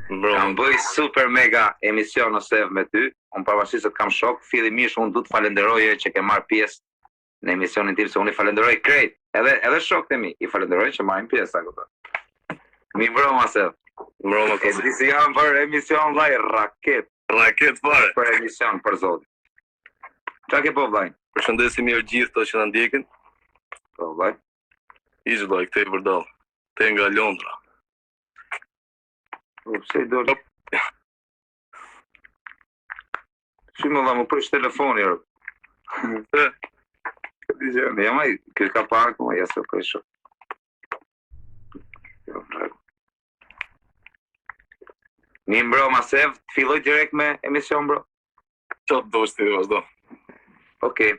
Kam bëj super mega emision ose me ty. Unë pavarësisht se kam shok, fillimisht unë du të falenderoje që ke marrë pjesë në emisionin tim, se unë i falenderoj krejt. Edhe shokët e mi, i falenderoj që marrin pjesë, a kupton. Mi mbroma se. Mbroma E di si jam për emision vllai raket. Raket fare. Për emision për zotin. Qa ke po vllai? Përshëndesim mirë gjithë to që na ndjekin. Po vllai. Ish vllai këtej vërdall. Te nga Londra. Pse i doli? Si më dha më prish telefoni, rë. Jam ai, kë ka pak, më ja se prish. Mi mbroma Sev, filloj direkt me emision bro. Qa do është ti vazhdo? Okej.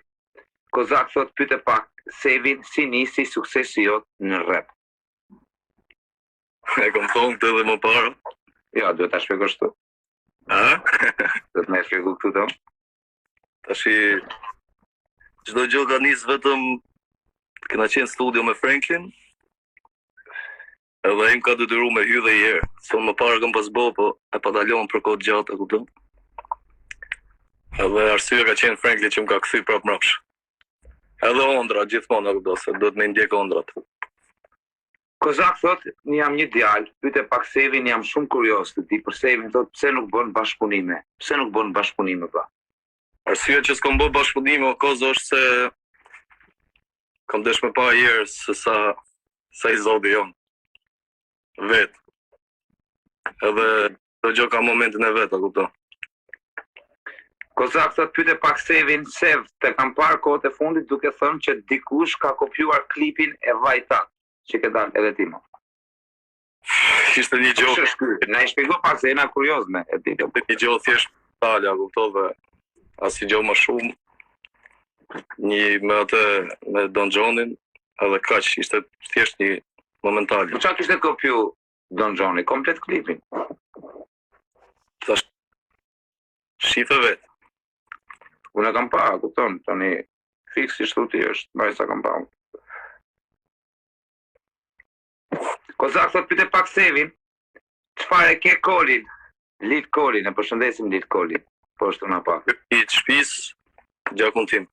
Kozak thot pyete pak, Sevin si nisi suksesi jot në rap. E kom thonë këtë dhe më parë. Ja, duhet ta shpjegosh këtu. A? Do të më shpjegoj këtu do. Tashi çdo gjë ka nis vetëm kena qenë studio me Franklin. Edhe im ka detyru me hy dhe i herë. So më parë kam pas bo, po e pa dalon për kohë gjatë, e kupton. Edhe arsye ka qenë Franklin që më ka kthy prapë mbrapsh. Edhe Ondra gjithmonë, e kupton, se do të më ndjek Ondrat. Kozak thot, jam një djalë, pyete pak Sevin, jam shumë kurioz të di për Sevin, thot pse nuk bën bashkëpunime? Pse nuk bën bashkëpunime pa? Arsyeja që s'kam bë bashkëpunime o kozë është se kam desh me pa herë se sa i zodi jon. Vet. Edhe do gjë ka momentin e vet, a kupton. Kozak thot pyete pak Sevin, Sev, te kam parë kohët e fundit duke thënë që dikush ka kopjuar klipin e Vajtat, që ke dalë edhe ti më. Ishte një gjë. Na i shpjego pak se jena kurioz me e di. Një gjë thjesht tale, a kupton, dhe asnjë gjë më shumë. Një me atë me Don Johnin, edhe kaq, ishte thjesht një momentale. Po çka kishte kopju Don Johni, komplet klipin. Tash shife vet. Unë kam pa, kupton, tani fiksi shtuti është, mbaj sa kam pa. Kozak thot pyete pak Sevin, çfarë ke Kolin? Lid Kolin, e përshëndesim Lid Kolin. Po ashtu na pa. I të shtëpis, gjakun tim.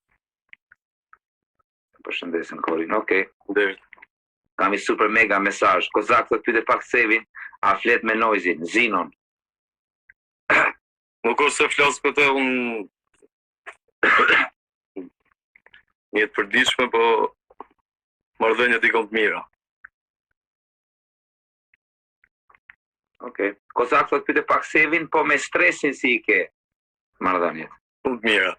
Përshëndesim Kolin, okej. Deri. Kam i super mega mesazh. Kozak thot pyete pak Sevin, a flet me Noizin, Zinon. Nuk është se flas për të unë një të përditshme, po marrëdhëniet i kam të mira. Okej. Kozak thot pyete pak Sevin, po me stresin si i ke marrëdhëniet. Shumë të mira.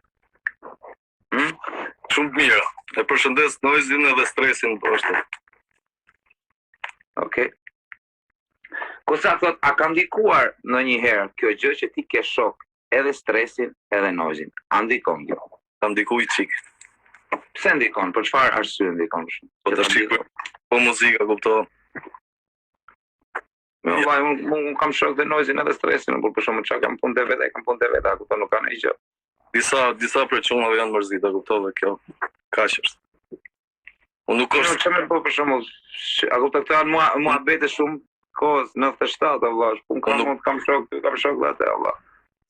Shumë të mira. E përshëndes Noizin edhe stresin po ashtu. Okej. Kozak thot, a ka ndikuar ndonjëherë kjo gjë që ti ke shok edhe stresin edhe Noizin? A ndikon kjo? Ka ndikuj çik. Pse ndikon? Për çfarë arsye ndikon? Po të shikoj, po muzika, kupton. Unë kam shok dhe Noizin edhe stresin, por për shkakun çka kam punë të vetë, kam punë të vetë, kupton, nuk ka ndonjë gjë. Disa prej çunave janë mërzita, kupton, dhe kjo kaq është. Unë nuk është çfarë po për shembull, a kupton këto janë muhabete shumë kohës 97 vëllash, unë kam shok, ty kam shok dhe atë vëlla.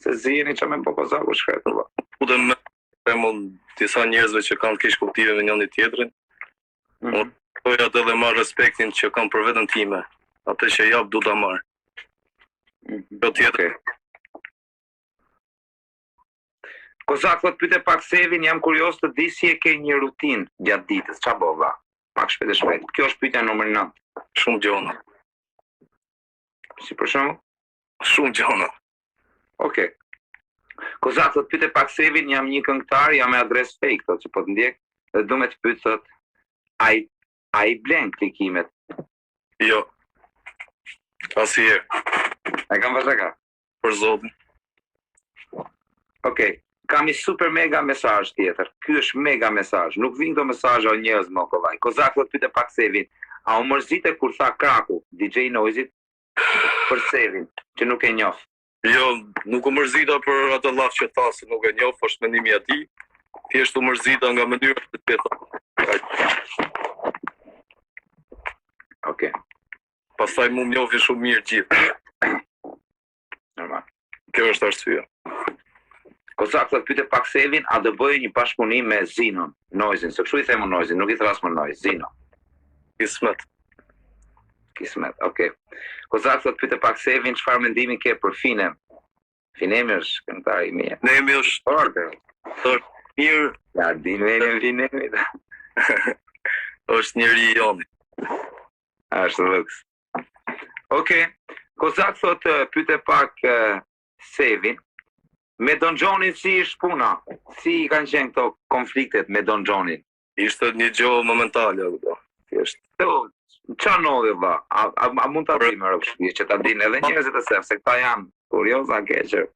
Se ziheni që me po Kozaku shkret vëlla. Putem me shembull disa njerëzve që kanë keq kuptime me njëri tjetrin. Unë doja atë dhe marr respektin që kam për veten time. Atë që jap du ta marr. Do tjetër. Kozak thot pyete pak Sevin, jam kurioz të di si e ke një rutinë gjatë ditës, ç'a bëj valla? Pak shpejt e shpejt. Kjo është pyetja numër 9. Shumë gjona. Si për shembull? Shumë gjona. Okej. Kozak thot pyete pak Sevin, jam një këngëtar, jam me adresë fake, thotë që po të ndjek, dhe du me të pyet thot, a i blen klikimet? Jo. Asnjëherë. E kam vazhaka? Për zotin. Okej. Kam i super mega mesazh tjetër. Ky është mega mesazh. Nuk vin këto mesazhe o njerëz më kollaj. Kozak thot pyete pak Sevin, a u mërzite kur tha Kraku, DJ Noizit, për Sevin, që nuk e njoh? Jo, nuk u mërzita për atë llaf që tha se nuk e njoh, është mendimi i tij. Thjesht u mërzita nga mënyra se ti e tha. Okej. Pastaj mu njohin shumë mirë gjithë. Kjo është arsyeja. Kozak thot pyete pak Sevin, a do bëjë një bashkëpunim me Zinon, Noizin, se kështu i themu Noizin, nuk i thras më Noiz, Zino. Kismet. Kismet, okay. Kozak thot pyete pak Sevin, çfarë mendimi ke për Finem? Finemi është këngëtar i mirë. Finemi është mirë. Ja, di me Finemi. Është njëri i joni. Është luks. Okej. Kozak thot pyete pak Sevin. Me Don Gjonin si është puna? Si kanë qenë këto konfliktet me Don Gjonin? Ishte një gjë momentale, thjesht. Çfarë ndodhi valla? A mund ta dimë rrugë që ta dinë edhe njerëzit e sef, se këta janë kurioza keqër.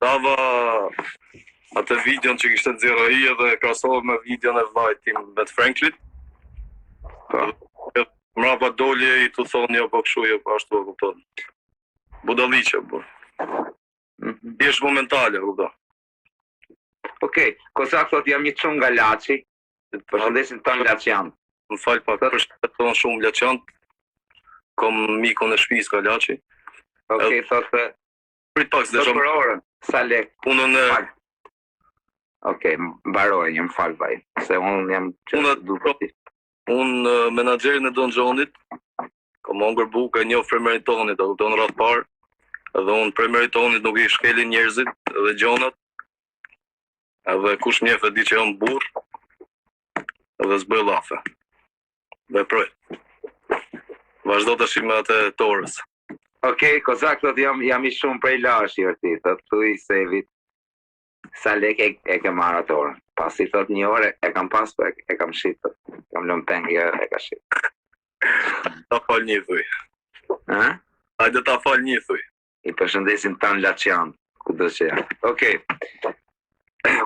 Dava atë videon që kishte nxjerrë ai edhe krahasova me videon e vllajt tim me Franklit. Po. Mrapa doli i tu thonë jo po kështu jo po ashtu, kupton. Budalliqe po. Është momentale, kupton. Okej, Kozak thot jam një çun nga Laçi. Përshëndesim ton Laçian. Më fal pak, përshëndeton shumë Laçian. Kom mikun e shtëpisë ka Laçi. Okej, thot prit pak se për orën. Sa lek? Punën e Okej, mbaroj, jam fal vaj. Se unë jam unë menaxherin e Don Gjonit. Kam hongër bukë e njoh Fremerin tonit, do kupton rreth parë. Edhe unë Fremerin tonit nuk i shkelin njerëzit edhe gjonat. Edhe kush mjef e di që jam burr. Edhe s'bëj llafe. Veproj. Vazhdo tash me atë Torës. Okej, Kozak thot jam i shumë prej Lashi vërtet, thot thuj Sevit. Sa lek e ke marrë atë orën. Pasi thot një orë e kam pas e kam shit. Kam lënë peng e ka shit. Ta fal një thuj. Ha? Hajde ta fal një thuj. I përshëndesim tan Laçian, kudo që janë. Okej.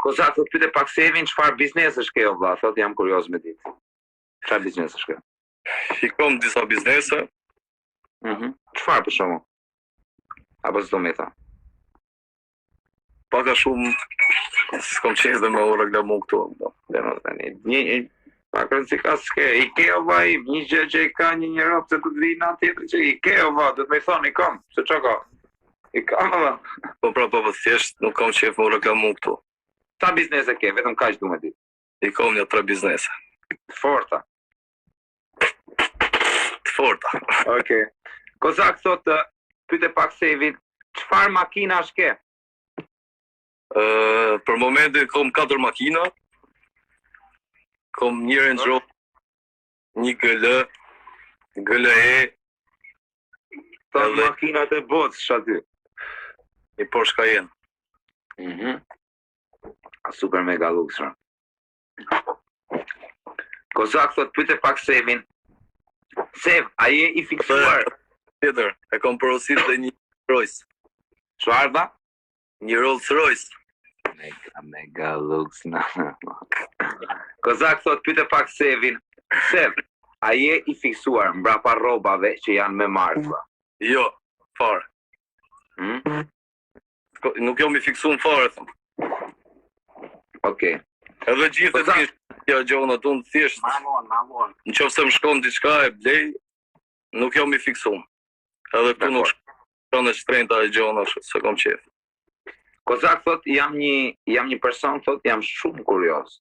Kozak thot pyete pak Sevin, çfarë biznesesh ke o vlla? Thot jam kurioz me ditë. Çfarë biznesesh ke? I kom disa biznese. Çfarë për shkakun? Apo s'do me tha? Paka shumë s'kom qenë dhe me u reklamu këtu. Dhe më tani. Një pak rëndësi ka s'ke. I ke o vaj, një gjë që i ka një ropë se të të vinë atë tjetër që i ke o vaj, dhe të me thonë i kom. Se që ka? I ka o vaj. Po, thjesht nuk kom qenë me u reklamu këtu. Sa biznese ke? Vetëm ka që du me ditë. I kom një 3 biznese. Të forta. Okej. Kozak thot, pyete pak Sevin, çfarë makina ke? Për momentin kom 4 makina. Kom një Range Rover, një GLE. Të makinat e botës shaty. Një Porsche Cayenne. Super mega luxury. Kozak thot pyete pak Sevin. Sev, a je i fiksuar? Tjetër, e kom porosit dhe një Rolls. Çfarë dha? Një Rolls Royce. Mega lux. Kozak thot pyete pak Sevin. Sev, a je i fiksuar mbrapa rrobave që janë me marka? Jo, fare. Nuk jam i fiksuar fare, thëm. Okej. Edhe gjithë e thjesht, ja gjona tonë thjesht. Mamon. Në qofë se më shkon diçka e blej, nuk jam i fiksuar. Edhe këtu nuk shkon e shtrejnëta e gjona, se kom qef. Kozak thot jam një person, thot jam shumë kurioz.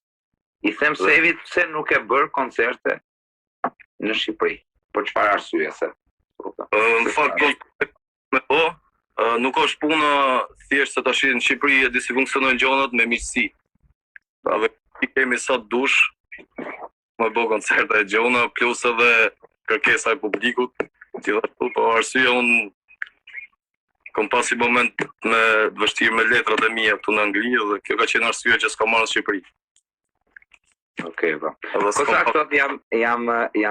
I them Sevit pse nuk e bër koncerte në Shqipëri. Për çfarë arsye se? Në fakt nuk është puna thjesht se tash në Shqipëri e di si funksionojnë gjonat me miqësi. Dhe kemi sa dush më bë koncerte e gjona plus edhe kërkesa e publikut. Gjithashtu po arsye unë kom pasi moment me vështirë me letrat e mia këtu në Angli dhe kjo ka qenë arsye që s'kam marrë në Shqipëri. Okej, po. Kozak thot jam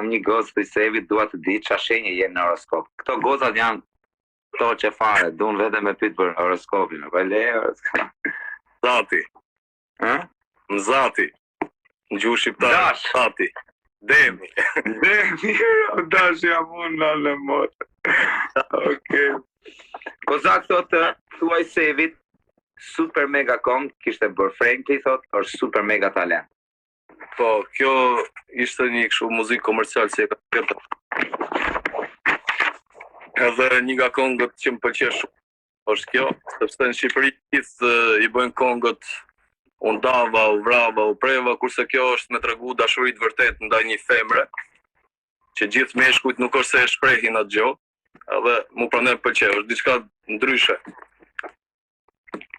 një gozë për Sevit, dua të di çfarë shenjë je në horoskop. Këto gozat janë këto që fare, duan vetëm me pyet për horoskopin, po le horoskop. Zati. Zati. Në gjuhë shqiptare. Zati. Demi. Dash jam unë në motë. Okej. Kozak thot thuaj Sevit, super mega kong, kishte bërë Frankli thot, është super mega talent. Po, kjo ishte një kështu muzikë komercial që e ka këtë. Edhe një nga kongët që më pëlqej shumë. është kjo, sepse në Shqipëri i bëjnë kongët u ndava, u vrava, u preva, kurse kjo është me tregu dashuri të vërtet ndaj një femre, që gjithë meshkujt nuk është se e shprehin atë gjë, edhe mu pranë pëlqeu, është diçka ndryshe.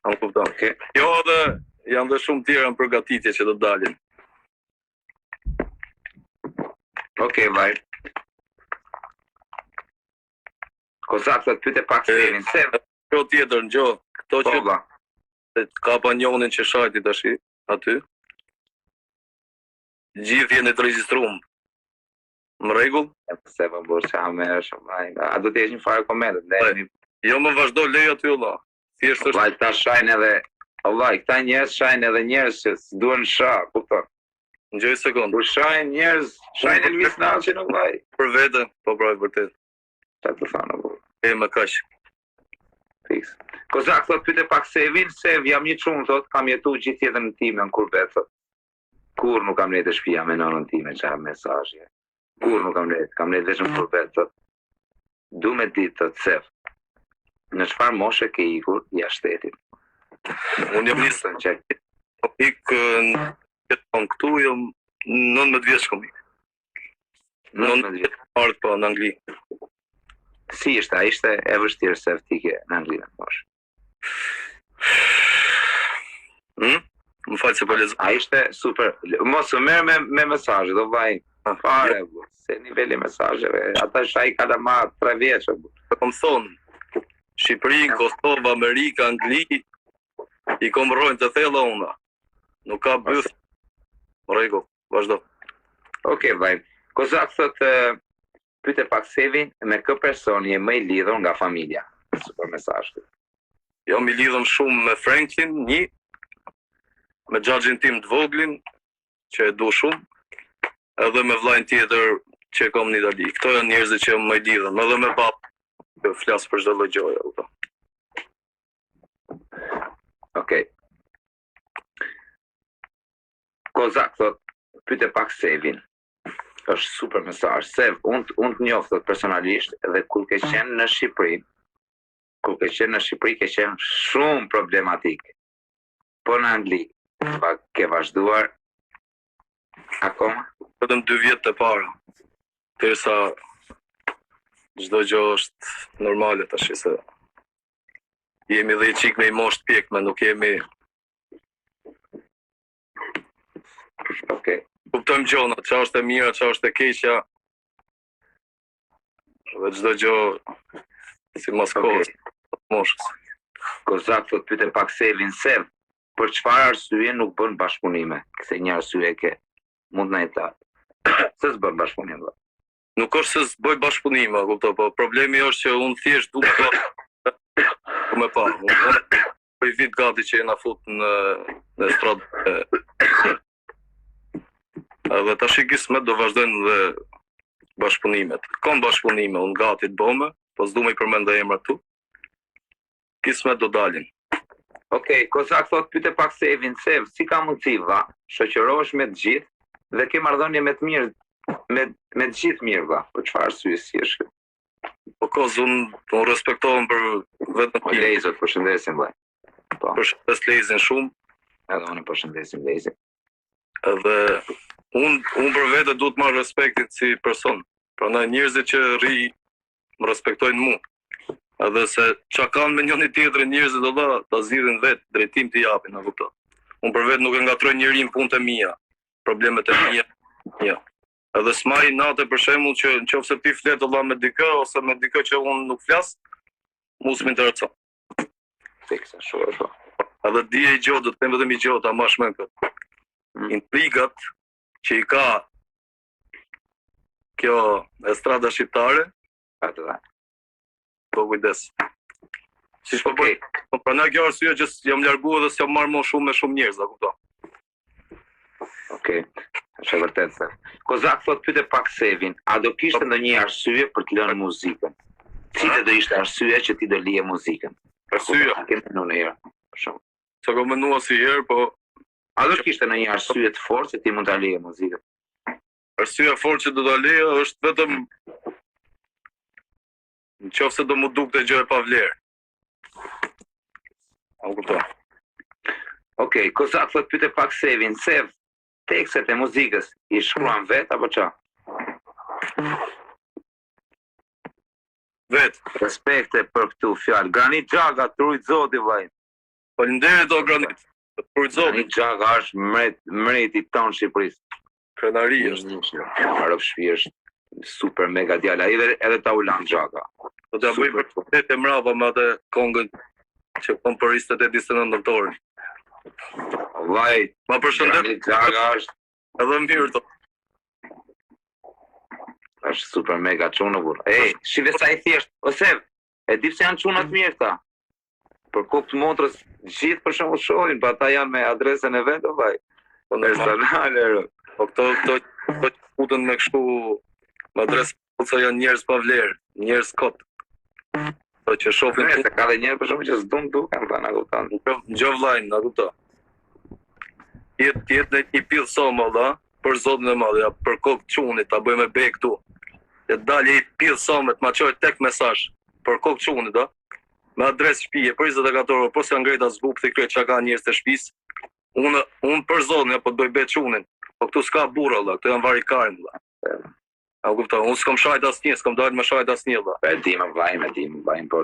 Am kupton. Okay. Jo edhe janë dhe shumë tjera në përgatitje që do dalin. Okej, vaj. Kozak të pyte pak Sevin, Sev. Kjo tjetër në gjo, këto që Toba. ka panjonin që shajti tashi, aty, gjithë jenë të regjistruar. Në rregull? Se më burë që me shumë, a do t'jesh një farë komendet, Jo më vazhdo lej aty Allah. Thjesht është Vaj, ta shajnë edhe, Allah, këta njerëz shajnë edhe njerëz që s'duan shah, kupton. në gjoj sekund. Kur shajnë njerëz, shajnë Elvis Naçin, Allah. Për veten, po pra vërtet. Çfarë të thonë, burë? E më kaq. Fiks. Kozak thot pyte pak Sevin, Sev jam një çun thot, kam jetu gjithë jetën time në Kurbet thot. Kur nuk kam lejtë shtëpia me nonën time, çfarë mesazhi. Kur nuk kam lejtë vetëm në Kurbet thot. Du me ditë thot Sev. Në çfarë moshe ke ikur jashtë shtetit? Unë jam nisën që ik në këtu jam 19 vjeç kom ik. 19 vjeç parë po në Angli. Si ishte, a ishte e vështirë se ftike në Angli në mosh? Më falë se po lexoj. A ishte super, mos u merr me mesazhe, do vaj. Fare, se niveli mesazheve, ata shaj kalama 3 vjeç. Kom thonë, Shqipëri, Kosovë, Amerika, Angli, i kom rrojnë të thella una. Nuk ka bëth. Rregull, vazhdo. Okej, vaj. Kozak thot, pyte pak Sevin, me kë person je më i lidhur nga familja? Super mesazh. Jam i lidhëm shumë me Franklin, një, me xhaxhin tim të voglin, që e du shumë, edhe me vllajën tjetër që e kam në Itali. Këto janë njerëzit që më i lidhëm, edhe me babë, që flas për çdo lloj gjoje, kupton. Okej. Kozak thot, pyte pak Sevin. Është super mesazh. Sev, unë të njoh thot personalisht dhe kur ke qenë në Shqipëri, ke qenë shumë problematik. Po në Angli, ke vazhduar akoma? Vetëm 2 vjet të para. Derisa çdo gjë është normale tash se jemi dhe çik me moshë pjekme, nuk jemi. Okej. Kuptojmë gjona, çfarë është e mira, çfarë është e keqja. Dhe çdo gjë si mos kohës, moshës. Kozak thot pyte pak Sevin, Sev, për çfarë arsye nuk bën bashkëpunime? Këse një arsye ke, mund na e ta. Se s'bën bashkëpunim. Nuk është se s'bëj bashkëpunime, kupto, po problemi është që unë thjesht duhet ku me pa. Unë për i vit gati që jena fut në stradë. Edhe tash i kismet do vazhdojnë dhe bashkëpunimet. Kam bashkëpunime, unë gati të bëme, po s'du me i përmenda emra tu. Kismet do dalin. Okej, Kozak thot pyte pak Sevin, Sev, si ka mundësi vlla, shoqërohesh me të gjithë dhe ke marrëdhënie me të mirë, me të gjithë mirë vlla. Për çfarë arsye si është? Po unë respektohem për vetëm Po Lejzot, përshëndesim vllai. Po. Përshëndes Lejzin shumë. Edhe unë përshëndesim Lejzin. Edhe unë për vete duhet marrë respektin si person. Prandaj njerëzit që më respektojnë mua. Edhe se çka kanë me njëri tjetrin njerëzit do ta zgjidhin vetë, drejtim t'i japin, a kupton. Unë për vetë nuk e ngatroj njerin punët e mia, problemet e mia. Ja. Edhe s'maj natë për shembull që nëse ti flet Allah me dikë ose me dikë që unë nuk flas, mos më intereson. Fiksa shumë. Edhe dije i gjotë, do të them vetëm i gjotë, ama shmen këtë. Intrigat që i ka kjo estrada shqiptare, Atë da. po kujdes. Si po Okej. po prandaj kjo arsye që jam larguar dhe s'jam marrë më shumë me shumë njerëz, a kupton. Okej. Është vërtet se. Kozak thot pyte pak Sevin, a do kishte ndonjë arsye për të lënë muzikën? Cila do ishte arsyeja që ti do lije muzikën? Arsyeja, Kemë në herë. Për shembull. s'e kam menduar si herë, po A do kishte ndonjë arsye të fortë që ti mund ta lije muzikën? arsyeja fortë që do ta leja është vetëm nëse do mu dukte gjë e pa vlerë. A u kupton. Okej, Kozak thot pyete pak Sevin, Sev, tekstet e muzikës i shkruan vet apo ç'a? Vet. Respekte për këtu fjalë. Granit Xhaga, Trurit Zoti vllai. Faleminderit o Granit. Për zot, Granit Xhaga është mreti ton Shqipërisë. krenari është. Arab shpirt, super mega djala, edhe ta ulan Xhaga. Do t'ja bëj vërtet e mrapa me atë kongën që kom për 29 nëntorin. Vllai, Ma përshëndet Granit Xhaga edhe mirë to. është super mega çunë burr. Shive sa i thjesht. Ose e di pse janë çuna të mirë këta. Për kokë të motrës gjithë për shembull shohin, pa ata janë me adresën e vet vllai. Po Personale. Po këto futën me kështu me adresë se janë njerëz pa vlerë, njerëz kot. Po që shohin Se ka dhe njerë për shumë që s'dun duken, ta na kupton. Gjo vllajnë, na kupto. Jetë në një pillë somë, da, për zotin e madhe, ja, për kokë çunit, ta bëjmë be këtu. Ja dalë i pillë somë, të ma qoj tek mesazh për kokë çunit, da. Me adresë shtëpie, për 24 orë, po se ngreta zbup të krejt çka ka njerëz të shtëpisë. Unë për zotin, ja, po të bëj be çunin. Po këtu s'ka burra, da, këtu janë varikarin, da. A kupton, unë s'kam shajt asnjë, s'kam dalë me shajt asnjë, da. E di më vllai, po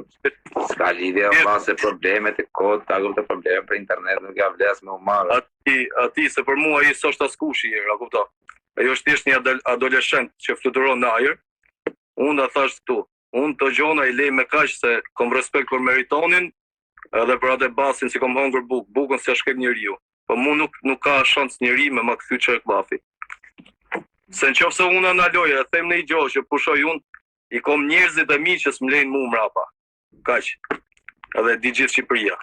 s'ka lidhje valla se problemet e kod, ta kupton probleme për internet nuk ja vles me u marr. Ati se për mua ai s'është askushi, a kupton. Ajo është thjesht një adoleshent që fluturon në ajër. Unë da thash këtu, unë të gjona i lej me kaq se kom respekt për meritonin, edhe për atë basin si kom hongër bukën se shkel njeriu. Po mu nuk ka shans njeri me ma kthy çerk llafi. Se në qofë se unë analoja, e them në i gjohë që pushoj unë, i kom njerëzit e mi që s'mlejnë mu mrapa. Kaq. Edhe di gjithë Shqipëria.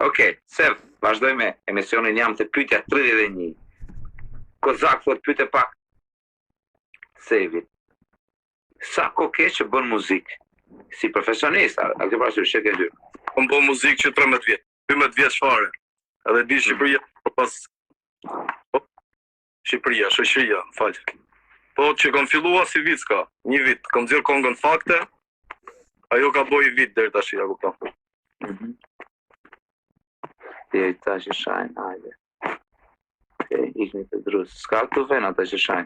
Okej, Sev, vazhdoj me emisionin jam të pyetja 31. Kozak thot pyete pak Sevit. Sa kohë ke që bën muzikë? Si profesionist, a ke parasysh që ke dy? Kom bën muzikë që 13 vjet, 12 vjet fare. Edhe di Shqipëria pas Shqipëria, shoqëria, fal. Po që kam filluar si vit s'ka, një vit, kam nxjerr kongën fakte. Ajo ka boj vit deri tash, ja kupton. Deri tash e shajn, hajde. Okej, ikni të drus. S'ka këtu vena tash e shajn.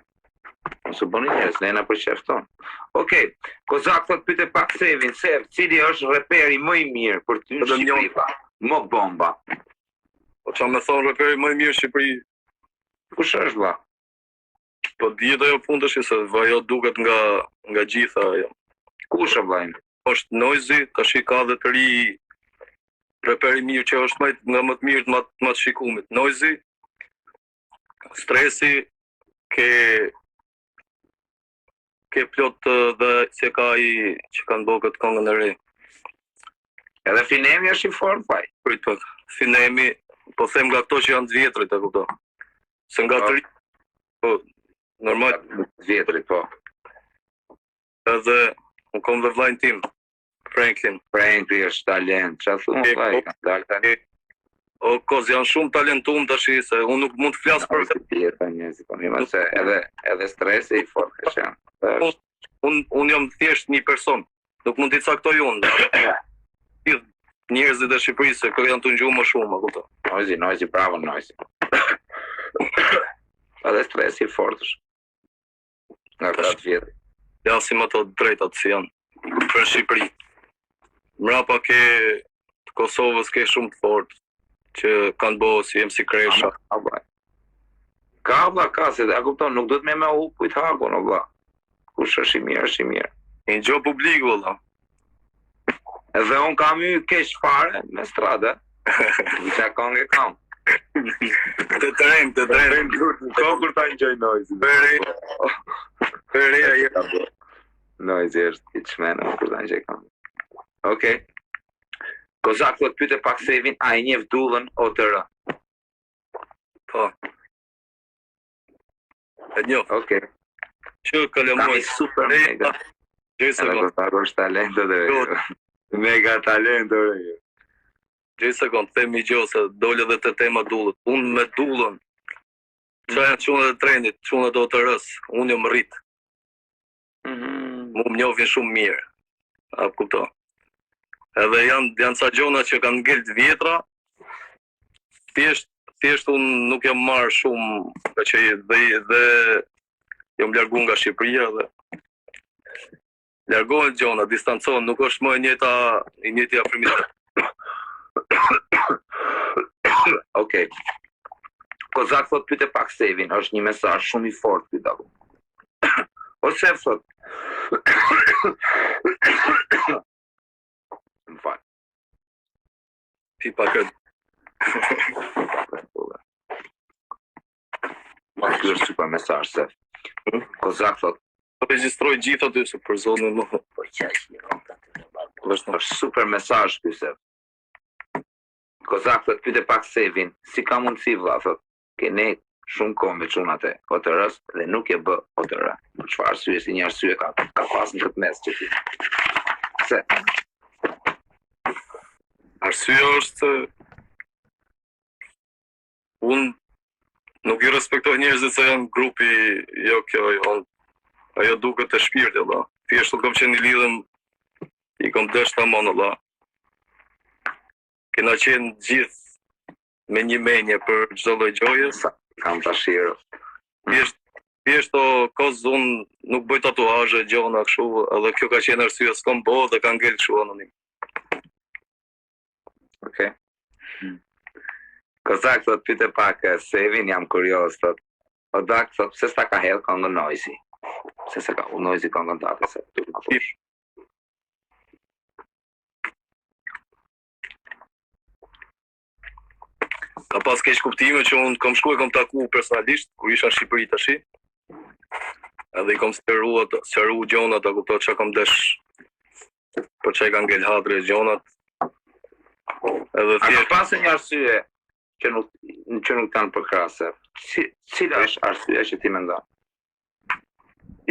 Mos u bëni njerëz, ne na përqefton. Okej, Kozak thot pyete pak Sevin, Sev, cili është reperi më i mirë për ty në Shqipëri? Mo bomba. Po çam më thon reperi më i mirë në Shqipëri. Kush është vlla? Po dihet ajo punë tash se ajo duket nga gjitha ajo. Kush është vllai? Është Noizi, tash ka dhe të ri reper i mirë që është nga më të mirë të më të shikumit. Noizi, Stresi, ke plot dhe që ka i që kanë bërë këtë kongën e re. Edhe Finemi është i fort vaj. Prit pak. Finemi, po them nga këto që janë të vjetrit, e kupton. Se nga të ri, po normal të vjetrit, po. Edhe unë kom dhe vllajin tim, Franklin është talent. Çfarë thon vllai? Dal tani. O koz janë shumë talentuar tash se unë nuk mund të flas për këtë njerëz, po më se edhe stresi i fort që janë. Unë jam thjesht një person, nuk mund t'i caktoj unë. Njerëzit e Shqipërisë që janë të ngjuar më shumë, a kupton? Noizi, bravo Noizi. Edhe stresi i fort është. Nga këtë vjetë. Ja, si më të drejtat si janë për Shqipëri. Mrapa ke të Kosovës ke shumë të fort që kanë bëu si MC Kresha. Ka se a kupton, nuk do të më u kujt hakun, valla. Kush është i mirë, është i mirë. Një gjë publik valla. Edhe unë kam i keq fare me stradë. Çka kongë kam. Të tren. Ko kur ta enjoy Noizi. Bëre ajo. Noizi është i çmendur kur ta enjoy kam. Okej. Kozak thot pyete pak Sevin, a e njeh Dullën OTR? Po. E njeh. Okej. Që kalamoj Kam super mega. Gjesa është talento dhe mega talento. Gjesa themi gjë se dole dhe të tema Dullët. Unë me Dullën që janë çunat e trenit, çunat e OTR-s, unë jam rrit. Mu më njohin shumë mirë. A kupton? Edhe janë ca gjona që kanë ngel të vjetra. Thjesht unë nuk jam marrë shumë ka që dhe jam largu nga Shqipëria dhe largohen gjona, distancohen, nuk është më e njëjti afrimitet. Okej. Kozak thot pyete pak Sevin, është një mesazh shumë i fortë ky dagu. O Sev thot. Më fal. Pi pak e Ky është super mesazh Sev. Kozak thot, regjistroj gjithë aty se për zonën më. po është super mesazh ky Sev. Kozak thot pyete pak Sevin, si ka mundësi vlla thot, kene shumë kohë me çunat e OTR-s dhe nuk e bë OTR. Për çfarë arsye, si një arsye ka pas në këtë mes që ti. Se Arsyeja është se unë nuk i respektoj njerëzit se janë grupi jo kjo, ajo duket e shpirti valla. Thjesht kam qenë i lidhëm, i kam dash tamam valla. Kena qenë gjithë me një menje për çdo lloj gjoje. kam dashirë. Thjesht kozë unë nuk bëj tatuazhe, gjona kështu, edhe kjo ka qenë arsye s'kam bë dhe ka ngel kështu anonim. Okej. Kozak thot pyete pak Sevin, jam kurioz thot. Odak thot pse s'ta ka hedh këngën Noisy. Pse s'e ka Noisy këngën tatë se ty ma thush. Ka pas keq kuptime që unë kam shkuar kam taku personalisht kur isha në Shqipëri tash. Edhe i kam sqaruar gjonat, a kuptoj çka kam desh. Për çka kanë ngel hadre gjonat. Edhe A ka pasur një arsye që nuk kanë përkrase. Cila është arsyeja që ti mendon?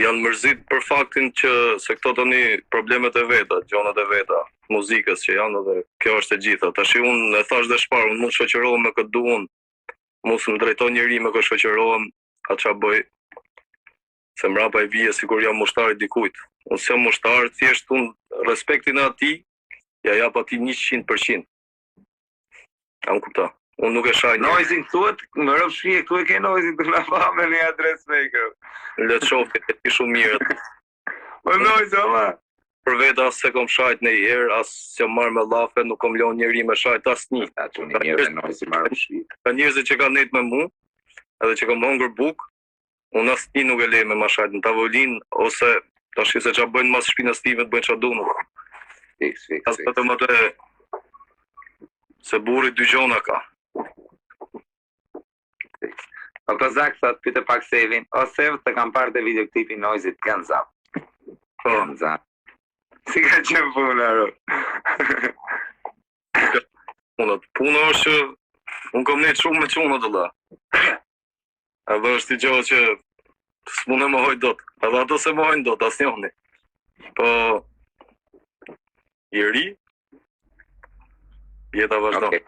janë mërzit për faktin që se këto tani problemet e veta, gjonat e veta, muzikës që janë dhe kjo është e gjitha. Tash unë e thash dhe shparë, unë mund shoqërohem me këtë duan, mos më drejton njëri me këtë shoqërohem, a qa bëj, se mrapa e vije sikur jam mushtar i dikujt. Unë se mushtar, thjesht unë respektin e ati, ja jap ati 100%. Kam kupta. Unë nuk e shaj një. Noizin thuet, më rëv shpije, këtu e ke Noizin të nga pa me një adres maker. Le të shofi, e ti shumë mirë. Po Noizin, ama. Për vetë as se kom shajt në i herë, as që marrë me lafe, nuk kom lonë njëri me shajt as një. Ta që një njërë e Noizin më rëv shpije. Ka njerëzit që ka net me mu, edhe që kam hongër buk, unë as një nuk e le me ma shajt në tavolin, ose tash se që bëjnë mas shpinës time të bëjnë që du nuk. Fix. As të më të se buri dy gjona ka. O Kozak thot, pyte pak Sevin, o Sev të kam parë të videoklipi Noizit Guns Up. Guns Up. Si ka qenë puna, ro? Puna është që unë kom nejtë shumë me quna të la. Edhe është i gjohë që s'mune më hojt dot. Edhe ato se më hojnë dot, as njoni. Po, i ri, jeta vazhdo. Okay.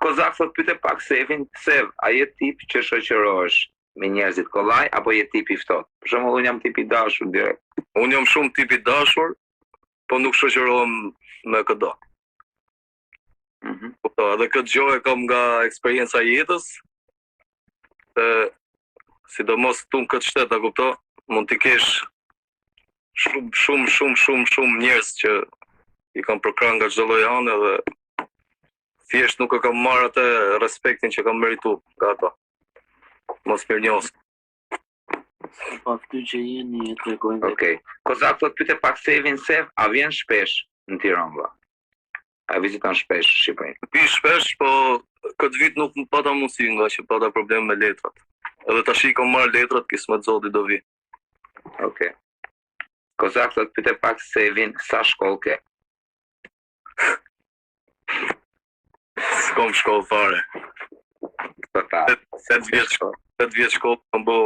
Kozak thot pyte pak Sevin, Sev, a je tip që shoqërohesh me njerëzit kollaj apo je tip i ftohtë? Për shembull, unë jam tip i dashur direkt. Unë jam shumë tip i dashur, po nuk shoqërohem me këdo. Edhe këtë gjohë e kam nga eksperienca jetës, se sidomos tu në këtë shtet, a kupto, mund t'i kesh shumë njerëz që i kam përkran nga çdo lloj ane dhe thjesht nuk e kam marrë atë respektin që kam meritu nga ata. Mos mirënjohës. Pa këty që jeni e tregojnë. Okej. Kozak thot pyte pak Sevin, Sev, a vjen shpesh në Tiranë valla? A viziton shpesh Shqipërinë? Vi shpesh, po këtë vit nuk më pata mundësi nga që pata problem me letrat. Edhe tash i kam marrë letrat, kismet zoti do vi. Okej. Kozak thot pyte pak Sevin, sa shkollë ke? S'kom shkollë fare. Total. 8 vjeç shkollë kam bë,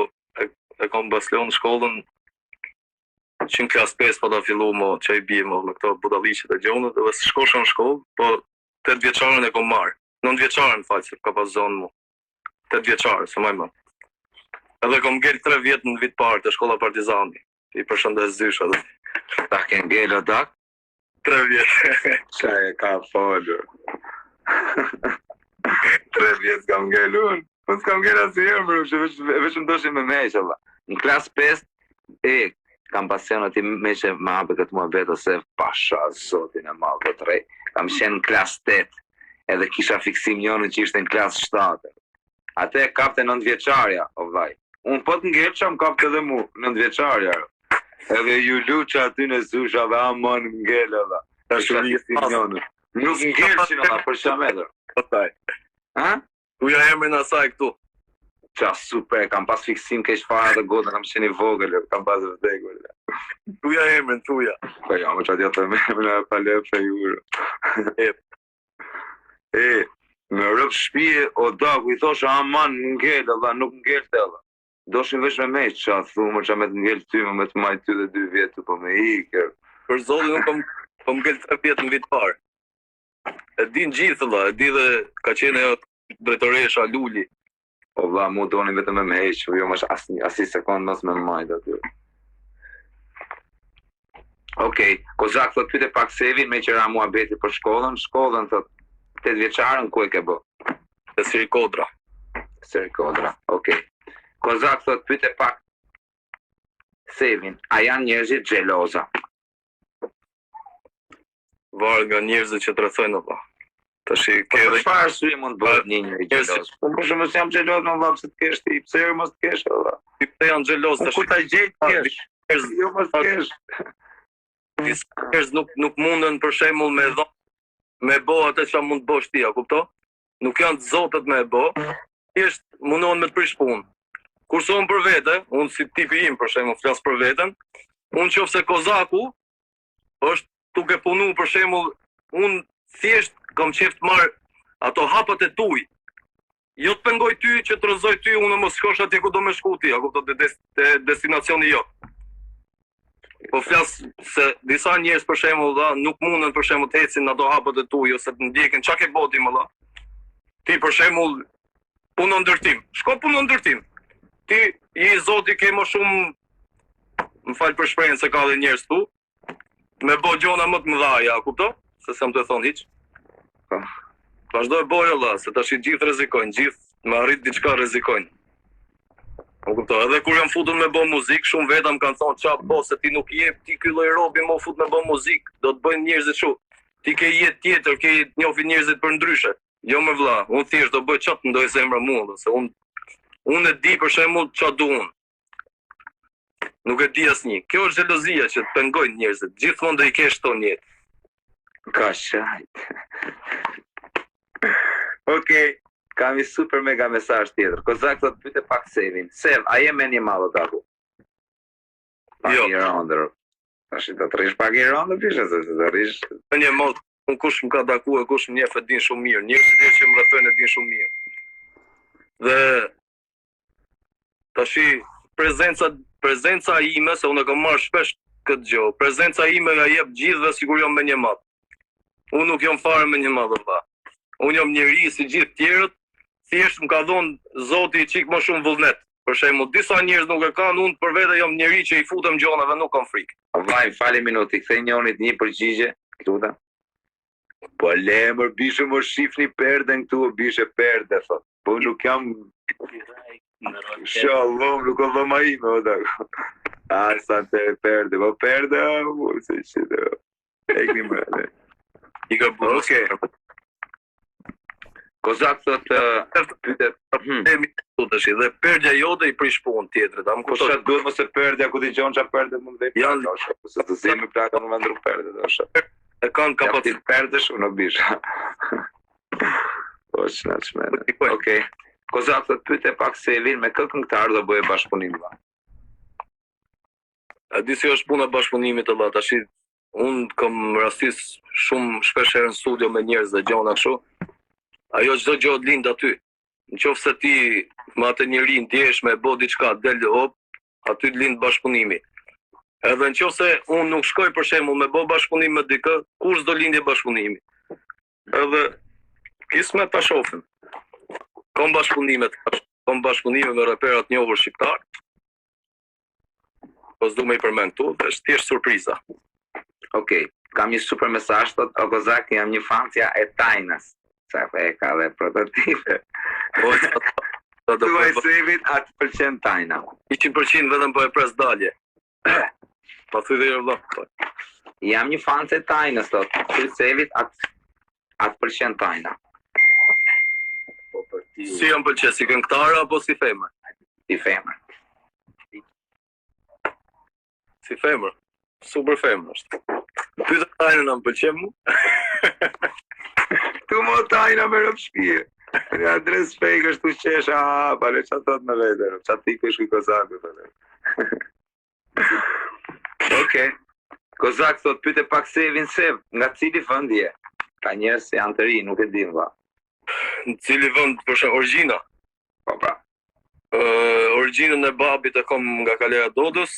e kam baslon shkollën që në klas 5 po ta fillu mo që i bie mo me këto budalliqet e gjonët edhe s'shkosha në shkollë, po 8 vjeçarën e kom marrë. 9 vjeçarën fal se ka pas zonë mu. 8 vjeçarë, se më mend. Edhe kom ngel 3 vjet në vit parë të shkolla Partizani. I përshëndes zysh edhe. Ta ke ngel o dak? 3 vjet. Qa e ka folur. 3 vjet s'kam ngel unë. Po s'kam ngel asnjëherë, bro, vetëm doshim me meq, valla. Në klas 5, kam pasion ati meqe me hape këtë muhabet ose pasha zotin e madh të trej. Kam qenë në klas 8, edhe kisha fiksim njërin që ishte në klas 7. Ate e kapte 9 vjeçarja, o vaj. Unë po të ngel që më kapte edhe mu, 9 vjeçarja. Edhe ju luqa aty në zusha dhe amon ngel edhe. Kisha fiksim njërin. Nuk ngel që në për shametër. Ha? Uja emrin asaj këtu. Qa super, kam pas fiksim keq fara dhe goda, kam qenë i vogël, kam pas vdekur. Tuja emrin, tuja. Po ja, më qatë jetë me në palep e jurë. Me rëpë shpije, o daku, i thosha aman ngell, dhe nuk ngell të edhe. Doshin vesh me me, qa thumë, qa me të ngell ty, me të majtë ty dhe 2 vjetë, po me ikër. Për zotin nuk po ngell 3 vjetë në vitë parë. E din gjithë dhe, e di dhe ka qenë e drejtoresha Luli. O vla, mu doni vetëm me me heqë, jo më asi sekund mos me majtë aty. Okej, Kozak thot pyte pak Sevin me qëra muhabeti për shkollën thot 8 vjeçarën ku e ke bë? Te Siri Kodra. Siri Kodra, okej. Kozak thot pyte pak Sevin, a janë njerëzit xheloza? Varet nga njerëzit që të rrethojnë apo. Tash i Po ke për edhe çfarë arsye mund të bëhet një njeri xheloz? Po për shembull jam xheloz në vallë se të kesh ti, pse mos të kesh valla? pse janë xheloz tash. Ku ta gjej ti kesh? Njerëz Jo mos të kesh. njerëz nuk munden për shembull me bë atë që mund të bësh ti, a kupto? Nuk janë të zotët me bë, thjesht mundohen me të prish punë. Kurse unë për vete, unë si tipi im për shembull flas për veten, unë qofse Kozaku është duke punu për shembull, unë thjesht kam qef të marr ato hapat e tuj. Jo të pengoj ty që të rëzoj ty, unë mos shkosh atje ku do me shku ti, a kupto te destinacioni jo. Po flas se disa njerëz për shembull nuk mundën për shembull të ecin ato hapat e tuj ose të ndjekin çka ke boti më dha. Ti për shembull punon ndërtim. Shko punon ndërtim. Ti i zoti ke më shumë, më fal për shprehjen se ka dhe njerëz tu, me bë gjona më të mëdha, ja, kupto? Se s'kam të thon hiç. Po. Vazhdo e bëj valla, se tash i gjithë rrezikojnë, gjithë me arrit diçka rrezikojnë. Po kuptoj, edhe kur jam futur me bë muzikë, shumë veta më kanë thonë qa po se ti nuk je ti ky lloj robi më fut me bë muzikë, do të bëjnë njerëzit kështu. Ti ke jetë tjetër, ke njohë njerëzit për ndryshe. Jo më vlla, unë thjesht do bëj çat ndoj zemra mua, se unë e di për shembull ç'a du unë. Nuk e di asnjë. Kjo është xhelozia që të pengojnë njerëzit. Gjithmonë do i kesh ton jetë. Ka shajt. Okej, kam i super mega mesazh tjetër. Kozak thot pyete pak Sevin. Sev, a je me një mallo daku? Jo. I rëndër. Tash do të rrish pak i rëndër pishe se do rrish. Në një mod, unë kush më ka daku e kush më njeh e din shumë mirë. Njerëzit që më rrethojnë e din shumë mirë. Dhe tashi prezenca ime, se unë e kam marrë shpesh këtë gjë. Prezenca ime ja jep gjithëve sikur jam me një mat. Unë nuk jam fare me një mat valla. Unë jam njeri si gjithë tjerët, thjesht më ka dhënë Zoti çik më shumë vullnet. Për shembull, disa njerëz nuk e kanë, unë për vete jam njeri që i futem gjonave, nuk kam frikë. Vaj, fali minuti, kthej njonit një përgjigje, lutem. Po lemër, bishe më shifni perden këtu, o bishe perde, thot. Po nuk jam... Shalom, nuk o dhëma ime, o daku. A, sa të perde, po perde, o, se që të... Ekni më, dhe. I ka bërë. Okej. Kozak thot pyete. Dhe perdja jote i prish punë tjetrit. A më Po kupton? çfarë duhet mos e perdja ku dëgjon çfarë perde mund të bëj. Janë- se të zemi plaka në vendru perde doshta. E kanë Kapacitet kapacitet. perdesh unë bisha. Po ç'naçmend. Okej. Okej. Kozak thot pyete pak Sevin me kë këngëtar do bëje bashkëpunim valla. A di si është puna e bashkëpunimit të valla tash. Unë kam rastis shumë shpesh herë në studio me njerëz dhe gjona kështu. Ajo çdo gjë lind aty. Nëse ti me atë njeri ndjesh me bë diçka del hop, aty lind bashkëpunimi. Edhe nëse unë nuk shkoj për shembull me bë bashkëpunim me dikë, kur s'do lindje bashkëpunimi. Edhe kismet ta shohim. Kam bashkëpunime me reperat njohur shqiptar. Po s'du me i përmend këtu, është thjesht surpriza. Okej, kam një super mesazh, thot o Kozak, jam një fansja e tajnës. Sa e ka dhe prototipe. Po, Thuaj Sevit, a të pëlqen tajna? 100% vetëm po e pres dalje. Pa thuj dhe jo vëllë. Jam një fansë e tajnës, thot. Thuaj Sevit, a të pëlqen tajna? Po për ti. Si jam pëlqen, si këngëtare apo si femër? Si femër. Si femër. Super femër është. Pyeta tajnën na më pëlqen mu. Tu mo tajna me rëpshpije. Në adres fake është tu qesha, pale që atot me vetër, që ati ku ishku Kozaku, Okej. Kozak thot, pyte pak Sevin Sev, nga cili vëndje? Ka njerës se janë të ri, nuk e dim, va. Në cili vend për shemb origjina? Po pra. Origjinën e babit e kom nga Kalera Dodës,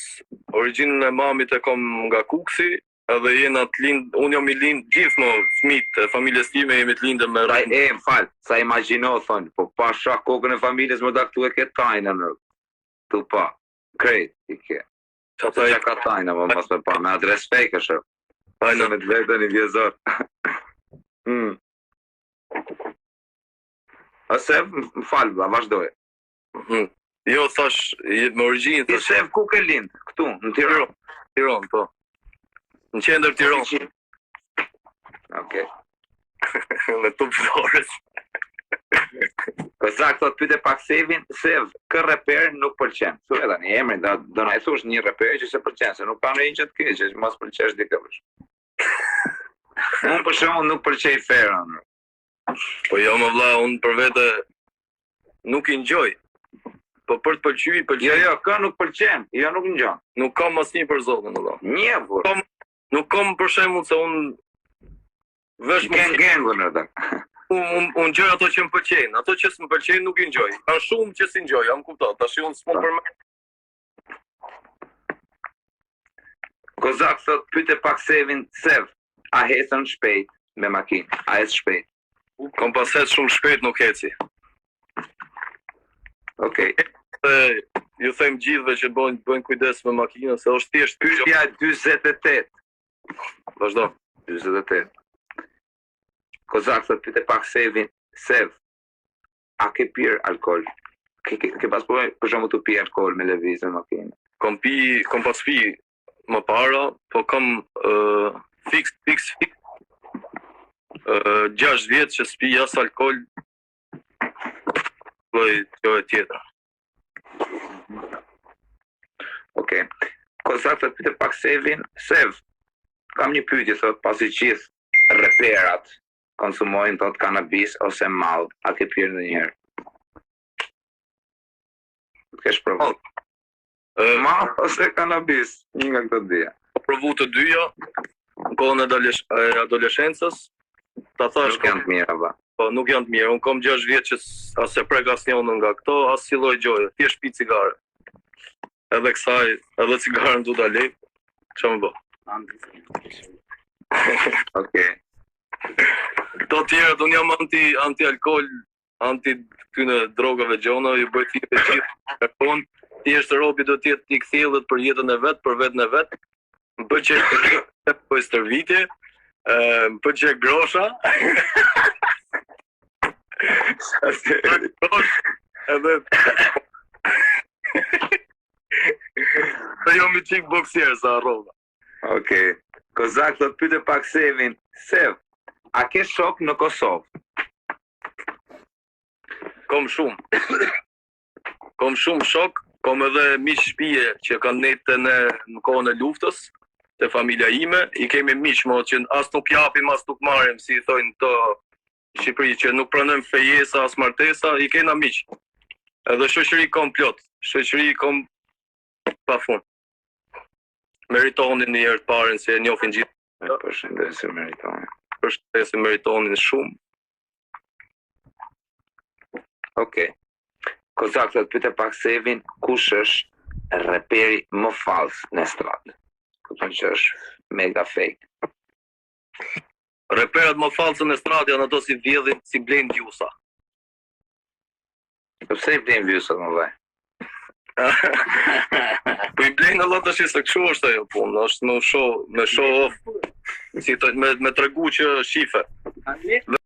origjinën e mamit e kom nga Kuksi, edhe jena të lind, unë jam i lind gjithë më fëmijët e familjes time jemi të lindë me Fal, sa imagjino thonë, po pa shah kokën e familjes më da këtu e ke tajna në. Tu pa. Krejt i ke. Që ka tajna, më mos me pa, me adres fake është. Tajna me të vetën i vjezor. Ose, më falë, vazhdoj. Jo, thash, me origjinë, Ti Sev ku ke lind? Këtu, në Tiranë. Tiranë, po. Në qendër Tiranë. Okej. Me tup flores. Kozak thot pyte pak Sevin, Sev, kë reper nuk pëlqen. Thu edhe një emrin, do na e thush një reper që se pëlqen, se nuk ka në një që të keq, që mos pëlqesh dikë pësh. Unë për shumë nuk pëlqej Ferën. Po jo më vlla, unë për vete nuk i ngjoj. Po për të pëlqyer i pëlqen. Jo, kë nuk pëlqen, jo nuk ngjon. Nuk kam asnjë për zotin valla. Një vur. Nuk kam për shembull se unë vesh më Gen në atë. unë gjoj ato që më pëlqejnë, ato që s'më pëlqejnë nuk i ngjoj. Ka shumë që si ngjoj, jam kuptat. Tash unë s'po për Kozak thot pyte pak Sevin, Sev, a hecën shpejt me makinë, a ec shpejt. kam paset shumë shpejt nuk eci. Okej. Ju them gjithëve që bëjnë kujdes me makinën se është thjesht Pyetja 48. Vazhdo. 48. Kozak thot pyte pak Sevin, Sev, a ke pirë alkool? Ke pas për shumë të pi alkool me lëvizën makinë? Kom pas pi më para, po kam fix 6 vjetë që s'pi as alkool, lloj kjo e tjetër. Okej. Kozak thot pyte pak Sevin, Sev, kam një pyetje thot pasi gjithë reperat konsumojnë thot kanabis ose mall, a ke pirë ndonjëherë? Kesh provu? Mall ose kanabis, një nga këto dyja. Po provu të dyja, në kohën e adoleshencës, ta thash Nuk janë të mira, ba. po nuk janë të mirë. Unë kam 6 vjetë që as e prek asnjëun nga këto, as si lloj gjoje, thjesht pi cigare. Edhe cigaren du ta lej. Çfarë më bë? Okej. Këto tjerët, unë jam anti-alkohol, anti-këtyne drogave gjona, ju bëj thirrje të gjithë. Thjesht robi do të jetë i kthjellët për jetën e vet, për veten e vet. Më pëlqej po stërvitje, më pëlqej grosha. Edhe jo mi qik boksier sa rroba. Okej. Kozak thot pyte pak Sevin, Sev, a ke shok në Kosovë? Kom shumë shok, kom edhe miq shtëpie që kanë netën në kohën e luftës, te familja ime, i kemi miq mo që as nuk japim, as nuk marrim, si thojnë të Shqipëri, që nuk pranojmë fejesa, as martesa, i kena miq. Edhe shoqëri kom plot, shoqëri kom pafund. Meritonin një herë të parën se e njohin gjithë. Përshëndesim meritonin. Përshëndesim meritonin shumë. Okej. Kozak thot pyte pak Sevin, kush është reperi më fals në stradë? Kupton që është mega fake. Reperat më falsë në stradë janë ato si vjedhin, si blejnë vjusa. Pse i blejnë vjusa më vaj? Po i blejnë Allah tash se kështu është ajo punë, është me show off. si me tregu që shife.